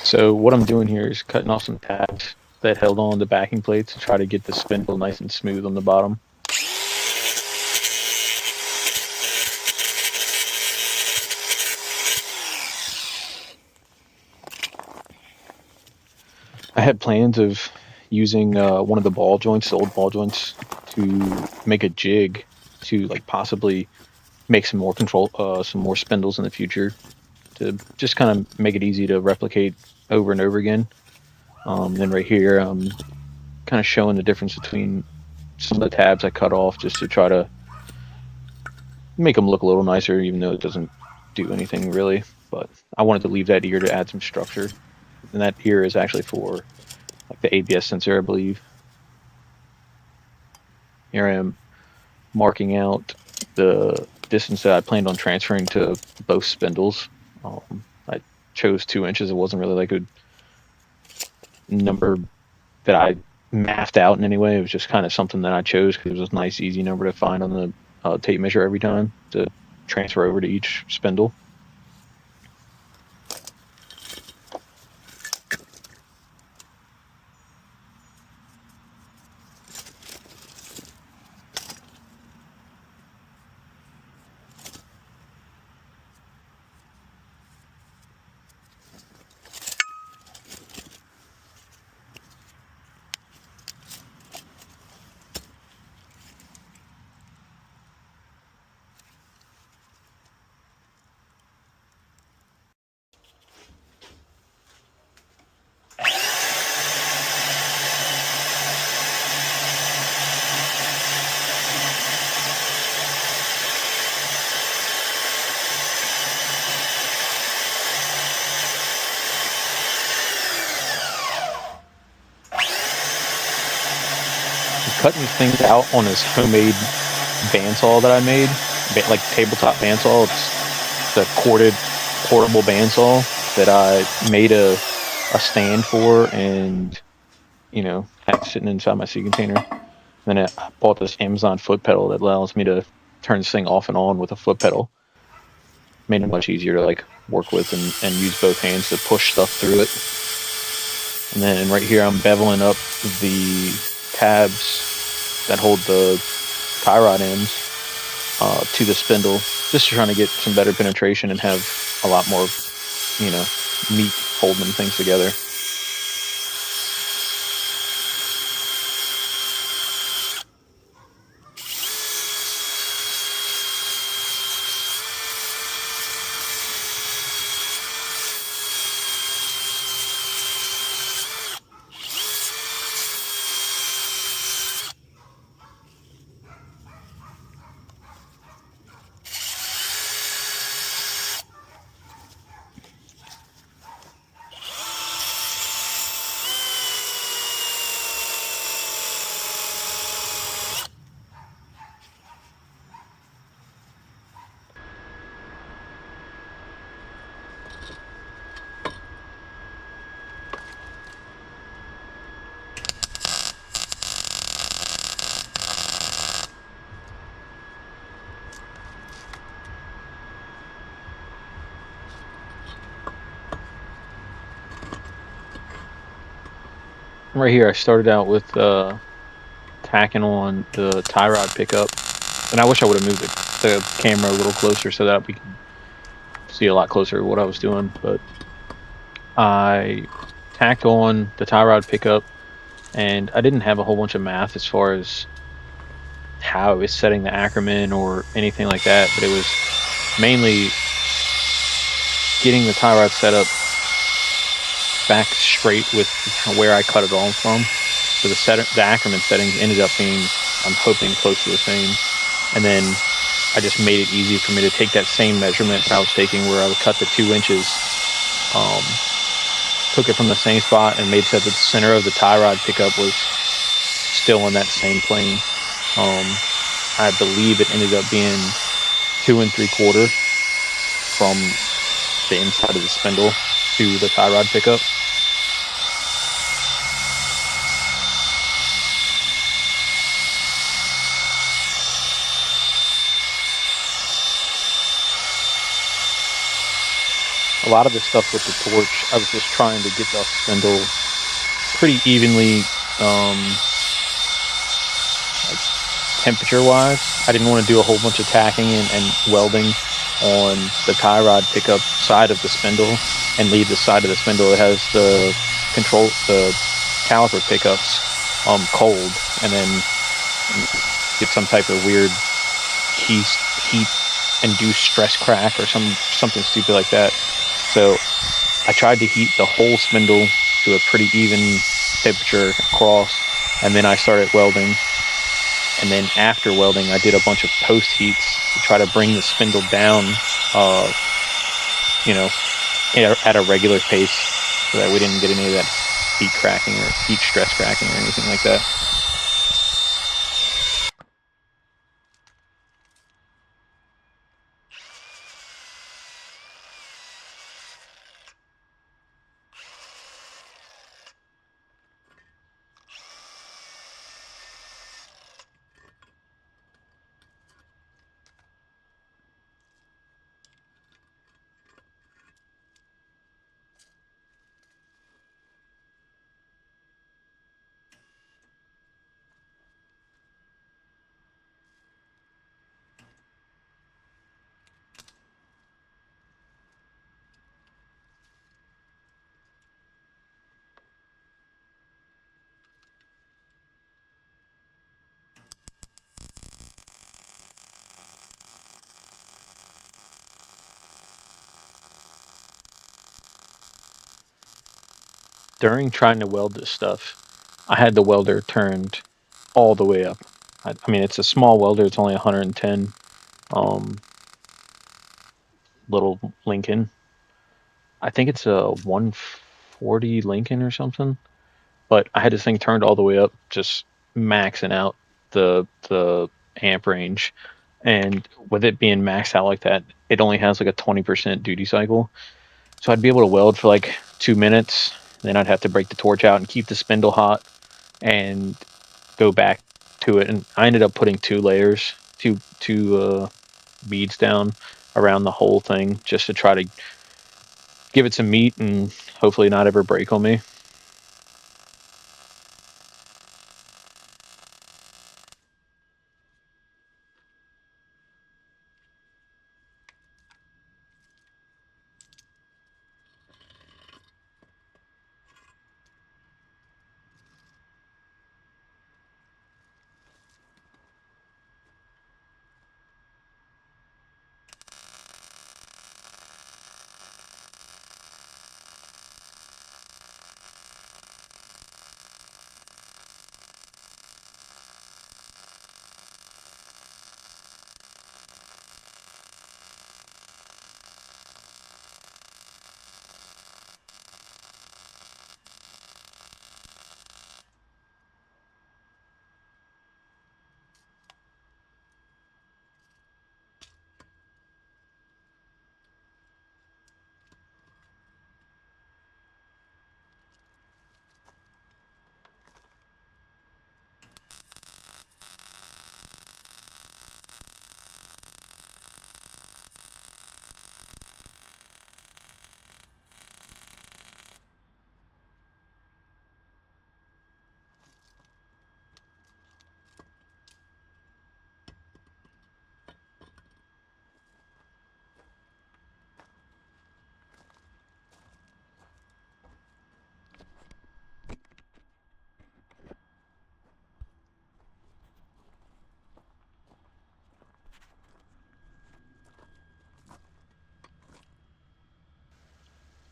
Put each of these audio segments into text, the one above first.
So what I'm doing here is cutting off some tabs that held on the backing plates to try to get the spindle nice and smooth on the bottom. I had plans of using one of the ball joints, the old ball joints, to make a jig to like possibly make some more spindles in the future to just kind of make it easy to replicate over and over again. Then right here, I'm kind of showing the difference between some of the tabs I cut off just to try to make them look a little nicer, even though it doesn't do anything really. But I wanted to leave that ear to add some structure, and that ear is actually for like the ABS sensor, I believe. Here I am marking out the distance that I planned on transferring to both spindles. I chose 2 inches. It wasn't really like a number that I mathed out in any way. It was just kind of something that I chose because it was a nice, easy number to find on the tape measure every time to transfer over to each spindle. Cutting these things out on this homemade bandsaw that I made, like tabletop bandsaw. It's the corded portable bandsaw that I made a stand for, and had sitting inside my sea container. Then I bought this Amazon foot pedal that allows me to turn this thing off and on with a foot pedal. Made it much easier to like work with and use both hands to push stuff through it. And then right here, I'm beveling up the tabs that hold the tie rod ends to the spindle, just trying to get some better penetration and have a lot more, meat holding things together. Right here, I started out with tacking on the tie rod pickup, and I wish I would have moved the camera a little closer so that we could see a lot closer what I was doing. But I tacked on the tie rod pickup, and I didn't have a whole bunch of math as far as how I was setting the Ackerman or anything like that, but it was mainly getting the tie rod set up back straight with where I cut it on from. So the Ackerman settings ended up being, I'm hoping, close to the same. And then I just made it easy for me to take that same measurement that I was taking where I would cut the 2 inches, took it from the same spot and made sure that the center of the tie rod pickup was still on that same plane. I believe it ended up being 2 3/4 from the inside of the spindle to the tie rod pickup. a lot of the stuff with the torch, I was just trying to get the spindle pretty evenly, like temperature wise. I didn't want to do a whole bunch of tacking and welding on the tie rod pickup side of the spindle and leave the side of the spindle that has the caliper pickups cold, and then get some type of weird heat induced stress crack or something stupid like that. So I tried to heat the whole spindle to a pretty even temperature across, and then I started welding. And then after welding, I did a bunch of post heats to try to bring the spindle down, you know, at a regular pace, so that we didn't get any of that heat cracking or heat stress cracking or anything like that. During trying to weld this stuff, I had the welder turned all the way up. I mean, it's a small welder. It's only 110 um, little Lincoln. I think it's a 140 Lincoln or something. But I had this thing turned all the way up, just maxing out the amp range. And with it being maxed out like that, it only has like a 20% duty cycle. So I'd be able to weld for like 2 minutes. Then I'd have to break the torch out and keep the spindle hot and go back to it. And I ended up putting two layers, two beads down around the whole thing, just to try to give it some meat and hopefully not ever break on me.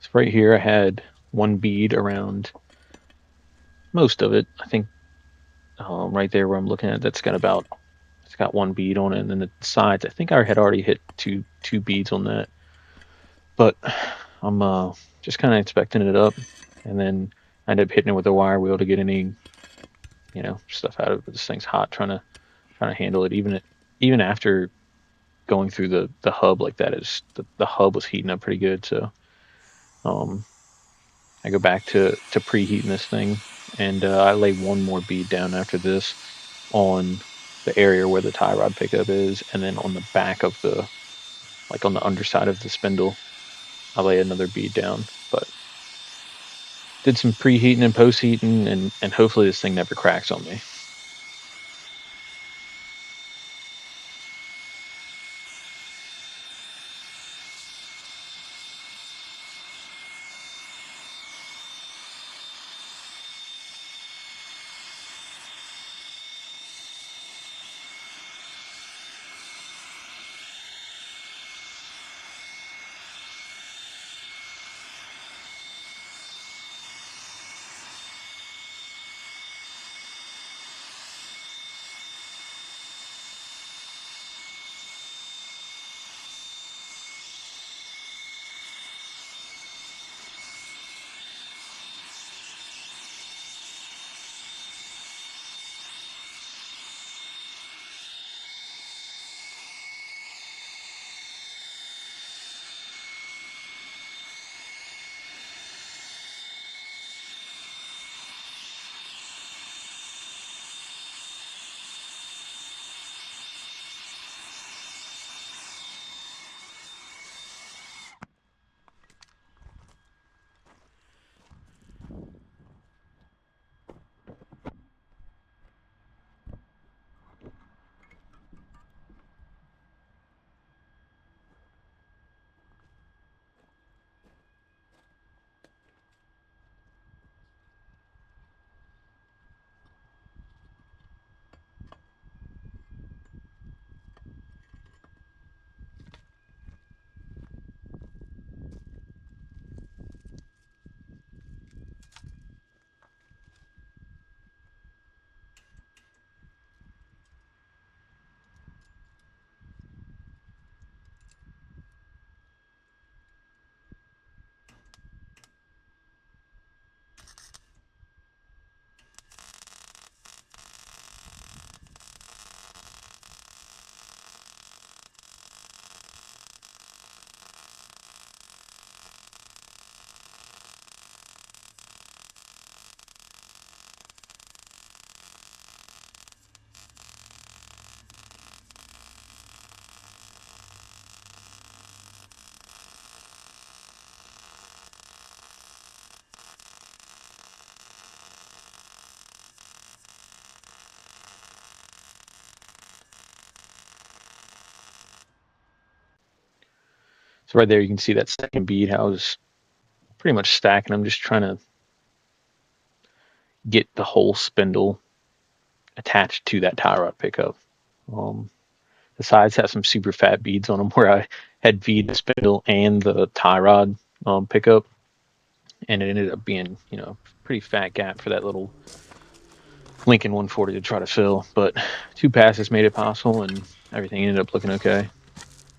So right here, I had one bead around most of it. I think right there where I'm looking at, it's got one bead on it, and then the sides, I think I had already hit two beads on that. But I'm just kind of inspecting it up, and then I ended up hitting it with a wire wheel to get any stuff out of it. This thing's hot, trying to handle it. Even after going through the hub like that, is the hub was heating up pretty good. So um, I go back to preheating this thing, and I lay one more bead down after this on the area where the tie rod pickup is, and then on the back of the, like on the underside of the spindle. I lay another bead down. But did some preheating and post-heating, and hopefully this thing never cracks on me. So right there, you can see that second bead, how I was pretty much stacking. I'm just trying to get the whole spindle attached to that tie rod pickup. Um, the sides have some super fat beads on them where I had feed the spindle and the tie rod pickup, and it ended up being, pretty fat gap for that little Lincoln 140 to try to fill. But 2 passes made it possible, and everything ended up looking okay.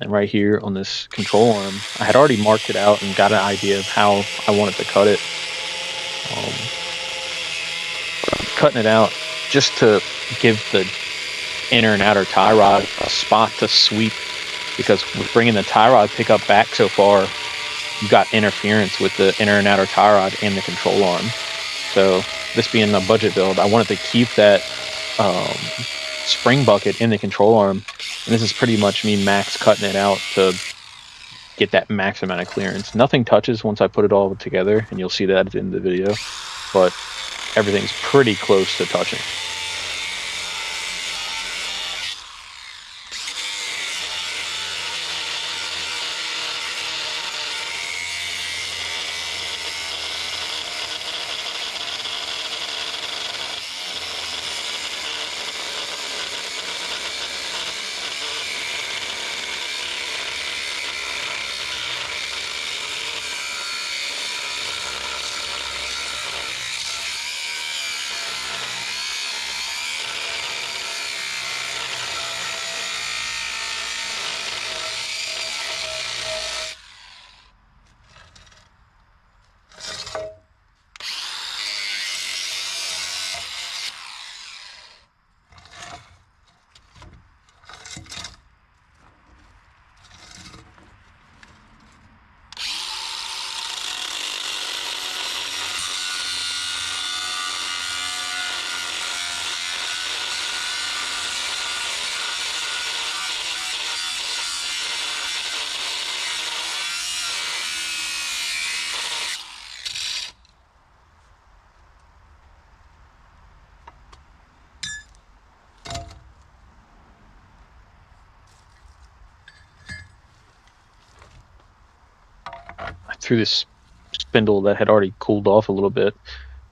And right here on this control arm, I had already marked it out and got an idea of how I wanted to cut it. Cutting it out just to give the inner and outer tie rod a spot to sweep, because with bringing the tie rod pickup back so far, you've got interference with the inner and outer tie rod and the control arm. So this being a budget build, I wanted to keep that spring bucket in the control arm, and this is pretty much me max cutting it out to get that max amount of clearance. Nothing touches once I put it all together, and you'll see that at the end of the video, but everything's pretty close to touching. through this spindle that had already cooled off a little bit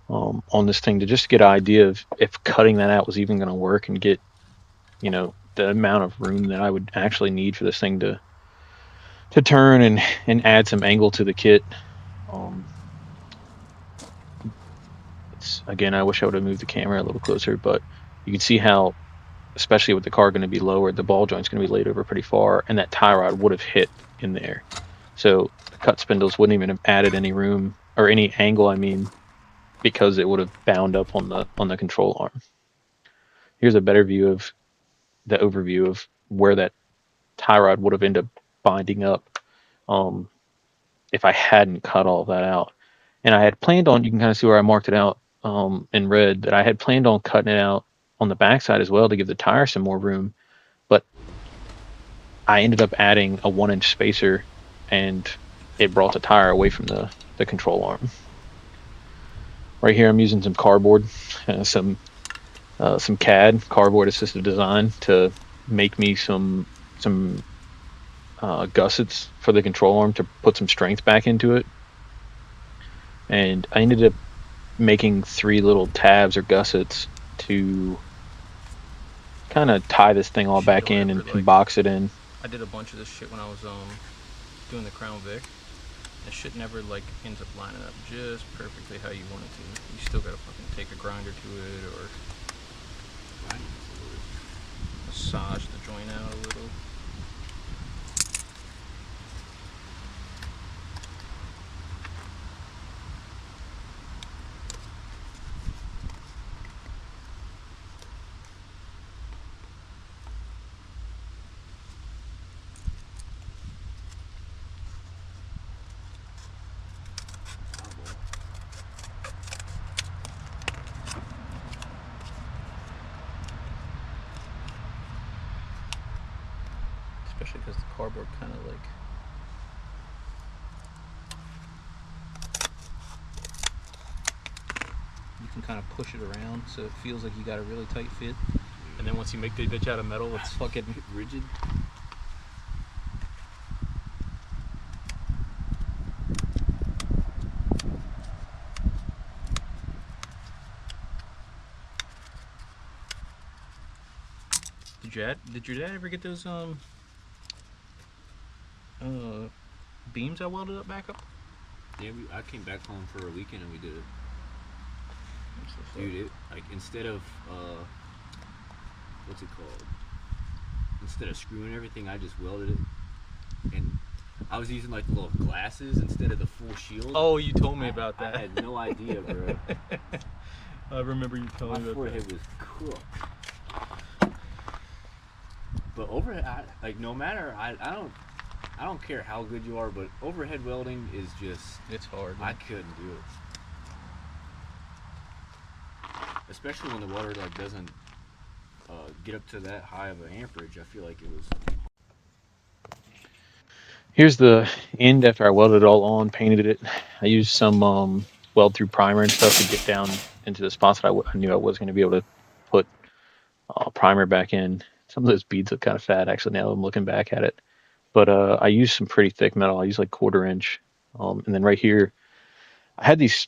on this thing to just get an idea of if cutting that out was even going to work and get, the amount of room that I would actually need for this thing to turn and add some angle to the kit. Um, it's again, I wish I would have moved the camera a little closer, but you can see how, especially with the car going to be lowered, the ball joint's going to be laid over pretty far, and that tie rod would have hit in there. So the cut spindles wouldn't even have added any room or any angle. I mean, because it would have bound up on the control arm. Here's a better view of the overview of where that tie rod would have ended up binding up um, if I hadn't cut all that out. And I had planned on, you can kind of see where I marked it out in red, that I had planned on cutting it out on the backside as well to give the tire some more room. But I ended up adding a 1-inch spacer, and it brought the tire away from the control arm. Right here, I'm using some cardboard, some CAD, cardboard assisted design, to make me some gussets for the control arm to put some strength back into it. And I ended up making 3 little tabs or gussets to kind of tie this thing all back in and box it in. I did a bunch of this shit when I was doing the Crown Vic. The shit never ends up lining up just perfectly how you want it to. You still gotta fucking take a grinder to it or massage the joint out a little. Especially because the cardboard kind of you can kind of push it around so it feels like you got a really tight fit. And then once you make the bitch out of metal, it's fucking rigid. Did your dad ever get those beams I welded up back up? Yeah, I came back home for a weekend and we did it. Dude, instead of what's it called? Instead of screwing everything, I just welded it, and I was using little glasses instead of the full shield. Oh, you told me about that. I had no idea, bro. I remember you telling me about that. My forehead was cooked. But overhead, no matter, I don't care how good you are, but overhead welding is just, it's hard. Man. I couldn't do it. Especially when the water doesn't get up to that high of an amperage. I feel like it was. Here's the end after I welded it all on, painted it. I used some weld through primer and stuff to get down into the spots that I knew I was going to be able to put primer back in. Some of those beads look kind of fat, actually, now that I'm looking back at it. But I used some pretty thick metal. I used 1/4 inch. And then right here, I had these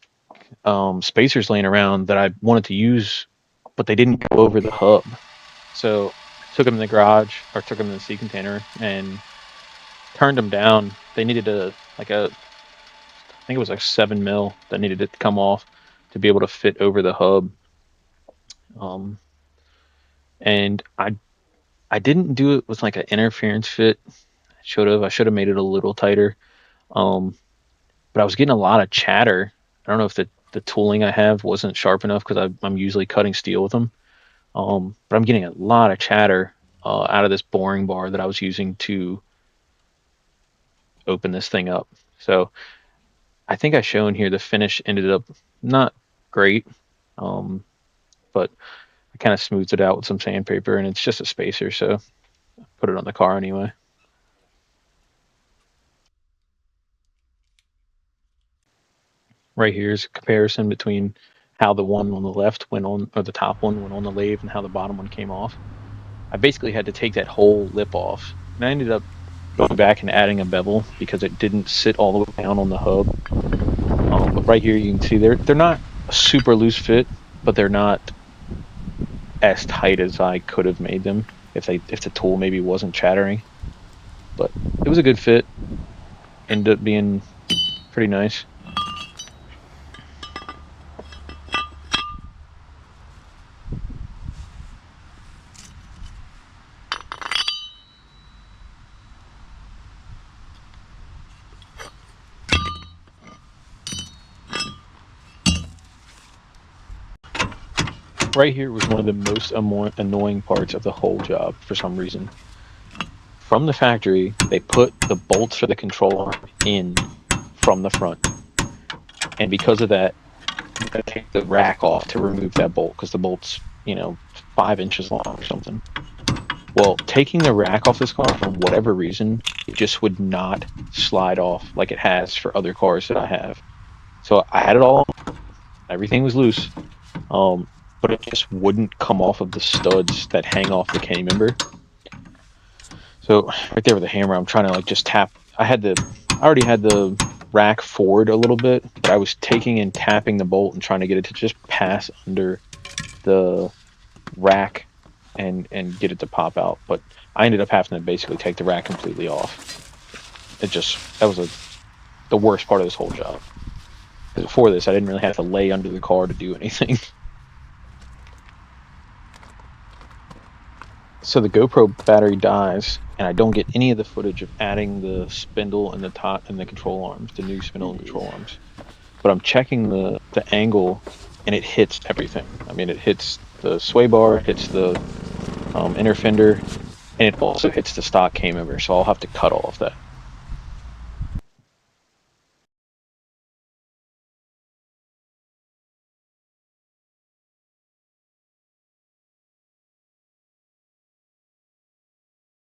spacers laying around that I wanted to use, but they didn't go over the hub. So I took them in the garage, or took them in the sea container, and turned them down. They needed I think it was 7 mil that needed it to come off to be able to fit over the hub. And I didn't do it with an interference fit. I should have made it a little tighter. But I was getting a lot of chatter. I don't know if the tooling I have wasn't sharp enough, because I'm usually cutting steel with them. But I'm getting a lot of chatter out of this boring bar that I was using to open this thing up. So I think I shown here the finish ended up not great, but I kind of smoothed it out with some sandpaper, and it's just a spacer, so I put it on the car anyway. Right here is a comparison between how the one on the left went on, or the top one went on the lathe, and how the bottom one came off. I basically had to take that whole lip off, and I ended up going back and adding a bevel because it didn't sit all the way down on the hub. But right here you can see they're not a super loose fit, but they're not as tight as I could have made them if the tool maybe wasn't chattering. But it was a good fit. Ended up being pretty nice. Right here was one of the most annoying parts of the whole job for some reason. From the factory, they put the bolts for the control arm in from the front. And because of that, you gotta take the rack off to remove that bolt because the bolt's, 5 inches long or something. Well, taking the rack off this car for whatever reason, it just would not slide off like it has for other cars that I have. So I had it all, everything was loose, but it just wouldn't come off of the studs that hang off the K member. So right there with the hammer, I'm trying to just tap. I already had the rack forward a little bit, but I was taking and tapping the bolt and trying to get it to just pass under the rack and get it to pop out. But I ended up having to basically take the rack completely off. That was the worst part of this whole job. Because before this, I didn't really have to lay under the car to do anything. So the GoPro battery dies, and I don't get any of the footage of adding the spindle and the top and the control arms, the new spindle and control arms. But I'm checking the angle, and it hits everything. I mean, it hits the sway bar, it hits the inner fender, and it also hits the stock K member. So I'll have to cut all of that.